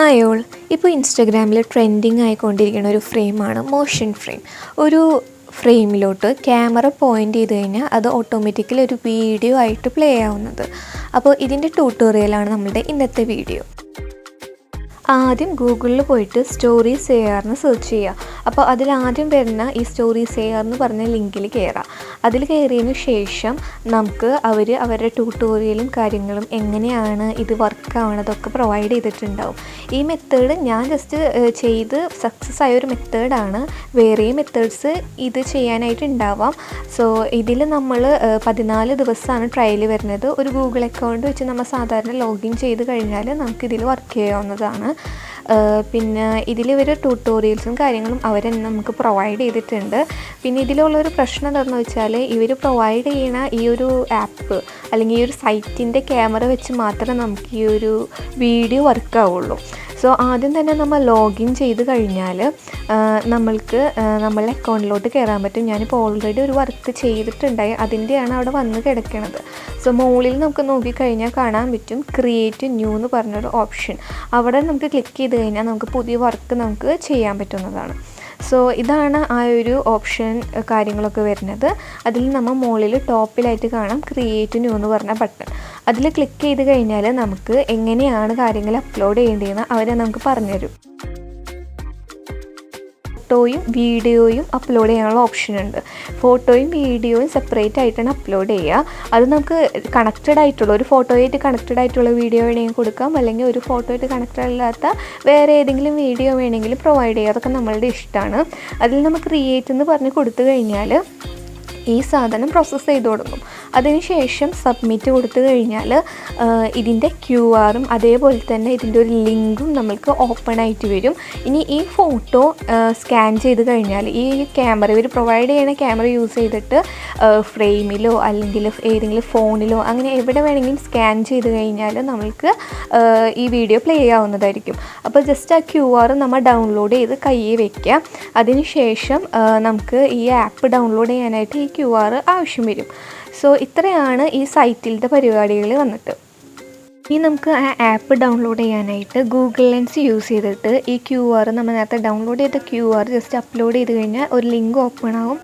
Hi all. ഇപ്പോൾ ഇൻസ്റ്റഗ്രാമിൽ trending ആയിക്കൊണ്ടിരിക്കുന്ന ഒരു ഫ്രെയിമാണ് മോഷൻ ഫ്രെയിം. ഒരു ഫ്രെയിമിലോട്ട് ക്യാമറ പോയിൻ്റ് ചെയ്ത് കഴിഞ്ഞാൽ അത് ഓട്ടോമാറ്റിക്കലി ഒരു വീഡിയോ ആയിട്ട് പ്ലേ ആവുന്നത്. അപ്പോൾ ഇതിൻ്റെ ട്യൂട്ടോറിയലാണ് നമ്മളുടെ ഇന്നത്തെ വീഡിയോ. ആദ്യം ഗൂഗിളിൽ പോയിട്ട് സ്റ്റോറീസ് AR എന്ന് സെർച്ച് ചെയ്യുക. അപ്പോൾ അതിലാദ്യം വരുന്ന ഈ സ്റ്റോറീസ് AR എന്ന് പറഞ്ഞ ലിങ്കിൽ കയറാം. അതിൽ കയറിയതിന് ശേഷം നമുക്ക് അവരുടെ ട്യൂട്ടോറിയലും കാര്യങ്ങളും എങ്ങനെയാണ് ഇത് വർക്ക് ആവണതൊക്കെ പ്രൊവൈഡ് ചെയ്തിട്ടുണ്ടാവും. ഈ മെത്തേഡ് ഞാൻ ജസ്റ്റ് ചെയ്ത് സക്സസ് ആയ ഒരു മെത്തേഡാണ്. വേറെയും മെത്തേഡ്സ് ഇത് ചെയ്യാനായിട്ട് ഉണ്ടാവാം. സോ ഇതിൽ നമ്മൾ 14 ദിവസമാണ് ട്രയൽ വരുന്നത്. ഒരു ഗൂഗിൾ അക്കൗണ്ട് വെച്ച് നമ്മൾ സാധാരണ ലോഗിൻ ചെയ്ത് കഴിഞ്ഞാൽ നമുക്കിതിൽ വർക്ക് ചെയ്യാവുന്നതാണ്. പിന്നെ ഇതിൽ ഇവർ ട്യൂട്ടോറിയൽസും കാര്യങ്ങളും അവർ നമുക്ക് പ്രൊവൈഡ് ചെയ്തിട്ടുണ്ട്. പിന്നെ ഇതിലുള്ളൊരു പ്രശ്നം എന്താണെന്ന് വെച്ചാൽ ഇവർ പ്രൊവൈഡ് ചെയ്യുന്ന ഈ ഒരു ആപ്പ് അല്ലെങ്കിൽ ഈ ഒരു സൈറ്റിൻ്റെ ക്യാമറ വെച്ച് മാത്രമേ നമുക്ക് ഈ ഒരു വീഡിയോ വർക്കാവുള്ളൂ. സോ ആദ്യം തന്നെ നമ്മൾ ലോഗിൻ ചെയ്ത് കഴിഞ്ഞാൽ നമ്മൾക്ക് നമ്മളുടെ അക്കൗണ്ടിലോട്ട് കയറാൻ പറ്റും. ഞാനിപ്പോൾ ഓൾറെഡി ഒരു വർക്ക് ചെയ്തിട്ടുണ്ടായി, അതിൻ്റെയാണ് അവിടെ വന്ന് കിടക്കുന്നത്. സോ മുകളിൽ നമുക്ക് നോക്കിക്കഴിഞ്ഞാൽ കാണാൻ പറ്റും ക്രിയേറ്റ് ന്യൂ എന്ന് പറഞ്ഞൊരു ഓപ്ഷൻ. അവിടെ നമുക്ക് ക്ലിക്ക് ചെയ്ത് കഴിഞ്ഞാൽ നമുക്ക് പുതിയ വർക്ക് നമുക്ക് ചെയ്യാൻ പറ്റുന്നതാണ്. സോ ഇതാണ് ആ ഒരു ഓപ്ഷൻ കാര്യങ്ങളൊക്കെ വരുന്നത്. അതിൽ നമ്മൾ മുകളിൽ ടോപ്പിലായിട്ട് കാണാം ക്രിയേറ്റ് ന്യൂ എന്ന് പറഞ്ഞ ബട്ടൺ. അതിൽ ക്ലിക്ക് ചെയ്ത് കഴിഞ്ഞാൽ നമുക്ക് എങ്ങനെയാണ് കാര്യങ്ങൾ അപ്ലോഡ് ചെയ്യേണ്ടതെന്ന് അവർ നമുക്ക് പറഞ്ഞുതരും. ഫോട്ടോയും വീഡിയോയും അപ്ലോഡ് ചെയ്യാനുള്ള ഓപ്ഷൻ ഉണ്ട്. ഫോട്ടോയും വീഡിയോയും സെപ്പറേറ്റ് ആയിട്ടാണ് അപ്ലോഡ് ചെയ്യുക. അത് നമുക്ക് കണക്റ്റഡ് ആയിട്ടുള്ള ഒരു ഫോട്ടോയായിട്ട് കണക്റ്റഡ് ആയിട്ടുള്ള വീഡിയോ വേണമെങ്കിൽ കൊടുക്കാം, അല്ലെങ്കിൽ ഒരു ഫോട്ടോയായിട്ട് കണക്റ്റഡ് അല്ലാത്ത വേറെ ഏതെങ്കിലും വീഡിയോ വേണമെങ്കിൽ പ്രൊവൈഡ് ചെയ്യുക. അതൊക്കെ നമ്മളുടെ ഇഷ്ടമാണ്. അതിൽ നമ്മൾ ക്രിയേറ്റ് എന്ന് പറഞ്ഞ് കൊടുത്തു കഴിഞ്ഞാൽ ഈ സാധനം പ്രോസസ്സ് ചെയ്ത് കൊടുക്കും. അതിനുശേഷം സബ്മിറ്റ് കൊടുത്തു കഴിഞ്ഞാൽ ഇതിൻ്റെ QR-ഉം അതേപോലെ തന്നെ ഇതിൻ്റെ ഒരു ലിങ്കും നമ്മൾക്ക് ഓപ്പൺ ആയിട്ട് വരും. ഇനി ഈ ഫോട്ടോ സ്കാൻ ചെയ്ത് കഴിഞ്ഞാൽ ഈ ക്യാമറ ഇവർ പ്രൊവൈഡ് ചെയ്യുന്ന ക്യാമറ യൂസ് ചെയ്തിട്ട് ഫ്രെയിമിലോ അല്ലെങ്കിൽ ഏതെങ്കിലും ഫോണിലോ അങ്ങനെ എവിടെ വേണമെങ്കിലും സ്കാൻ ചെയ്ത് കഴിഞ്ഞാൽ നമ്മൾക്ക് ഈ വീഡിയോ പ്ലേ ആവുന്നതായിരിക്കും. അപ്പോൾ ജസ്റ്റ് ആ QR നമ്മൾ ഡൗൺലോഡ് ചെയ്ത് കയ്യിൽ വയ്ക്കുക. അതിനുശേഷം നമുക്ക് ഈ ആപ്പ് ഡൗൺലോഡ് ചെയ്യാനായിട്ട് ഈ QR ആവശ്യം വരും. സോ ഇത്രയാണ് ഈ സൈറ്റിലത്തെ പരിപാടികൾ വന്നിട്ട്. ഇനി നമുക്ക് ആ ആപ്പ് ഡൗൺലോഡ് ചെയ്യാനായിട്ട് ഗൂഗിൾ ലെൻസ് യൂസ് ചെയ്തിട്ട് ഈ QR നമ്മൾ നേരത്തെ ഡൗൺലോഡ് ചെയ്ത QR ജസ്റ്റ് അപ്ലോഡ് ചെയ്ത് കഴിഞ്ഞാൽ ഒരു ലിങ്ക് ഓപ്പൺ ആവും.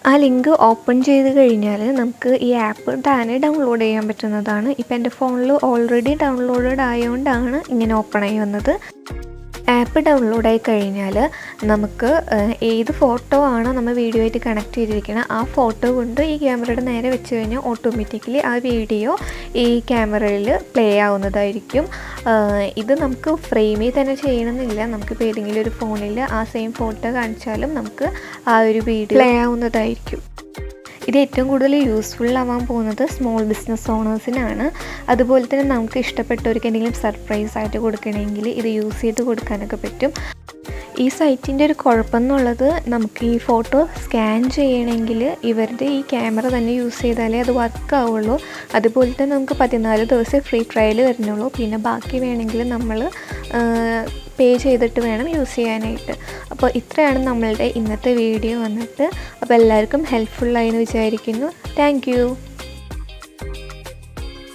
ആ ലിങ്ക് ഓപ്പൺ ചെയ്ത് കഴിഞ്ഞാൽ നമുക്ക് ഈ ആപ്പ് തന്നെ ഡൗൺലോഡ് ചെയ്യാൻ പറ്റുന്നതാണ്. ഇപ്പം എൻ്റെ ഫോണിൽ ഓൾറെഡി ഡൗൺലോഡഡ് ആയതുകൊണ്ടാണ് ഇങ്ങനെ ഓപ്പൺ ആയി വന്നത്. ആപ്പ് ഡൗൺലോഡായി കഴിഞ്ഞാൽ നമുക്ക് ഏത് ഫോട്ടോ ആണോ നമ്മൾ വീഡിയോ ആയിട്ട് കണക്ട് ചെയ്തിരിക്കുന്നത് ആ ഫോട്ടോ കൊണ്ട് ഈ ക്യാമറയുടെ നേരെ വെച്ച് കഴിഞ്ഞാൽ ഓട്ടോമാറ്റിക്കലി ആ വീഡിയോ ഈ ക്യാമറയിൽ പ്ലേ ആവുന്നതായിരിക്കും. ഇത് നമുക്ക് ഫ്രെയിമിൽ തന്നെ ചെയ്യണമെന്നില്ല. നമുക്കിപ്പോൾ ഏതെങ്കിലും ഒരു ഫോണിൽ ആ സെയിം ഫോട്ടോ കാണിച്ചാലും നമുക്ക് ആ ഒരു വീഡിയോ പ്ലേ ആവുന്നതായിരിക്കും. ഇത് ഏറ്റവും കൂടുതൽ യൂസ്ഫുൾ ആവാൻ പോകുന്നത് സ്മോൾ ബിസിനസ് ഓണേഴ്സിനാണ്. അതുപോലെ തന്നെ നമുക്ക് ഇഷ്ടപ്പെട്ടവർക്ക് എന്തെങ്കിലും സർപ്രൈസ് ആയിട്ട് കൊടുക്കണമെങ്കിൽ ഇത് യൂസ് ചെയ്ത് കൊടുക്കാനൊക്കെ പറ്റും. ഈ സൈറ്റിൻ്റെ ഒരു കുഴപ്പമെന്നുള്ളത് നമുക്ക് ഈ ഫോട്ടോ സ്കാൻ ചെയ്യണമെങ്കിൽ ഇവരുടെ ഈ ക്യാമറ തന്നെ യൂസ് ചെയ്താലേ അത് വർക്ക് ആവുള്ളൂ. അതുപോലെ തന്നെ നമുക്ക് 14 ദിവസം ഫ്രീ ട്രയൽ വരുന്നുള്ളൂ. പിന്നെ ബാക്കി വേണമെങ്കിൽ നമ്മൾ പേ ചെയ്തിട്ട് വേണം യൂസ് ചെയ്യാനായിട്ട്. അപ്പോൾ ഇത്രയാണ് നമ്മളുടെ ഇന്നത്തെ വീഡിയോ വന്നിട്ട്. അപ്പോൾ എല്ലാവർക്കും ഹെൽപ്ഫുള്ളായി എന്ന് വിചാരിക്കുന്നു. Thank you.